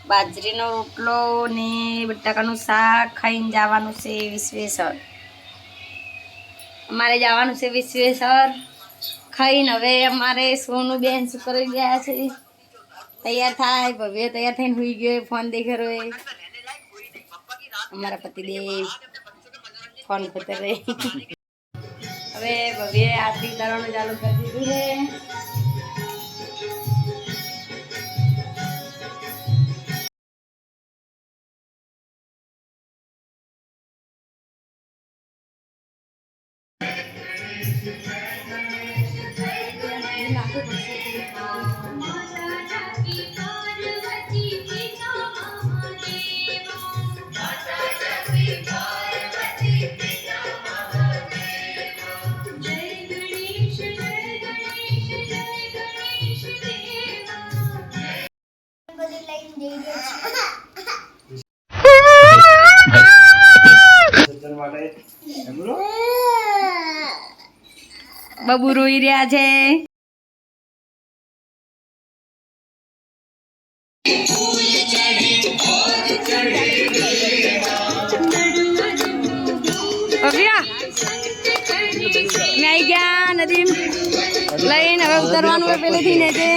બાજરીનો રોટલો ને બટાકાનું શાક ખાઈને જવાનું છે વિશ્વેશ્વર. અમારે જવાનું છે વિશ્વેશ્વર ખાઈને. હવે અમારે સોનું બેન શું કરી ગયા છે, તૈયાર થાય. ભવ્ય તૈયાર થઈને સુઈ ગયો, ફોન દેખે રહ્યો. અમારા પતિદેવ ફોન કરતા રહે. હવે ભવ્ય આરતી ઉતારવાનું ચાલુ કરી દીધું છે. બબુ રોઈ રહ્યા છે. આવી ગયા નદીમ લઈને હવે ઉતરવાનું હોય પેલેથી ને તે.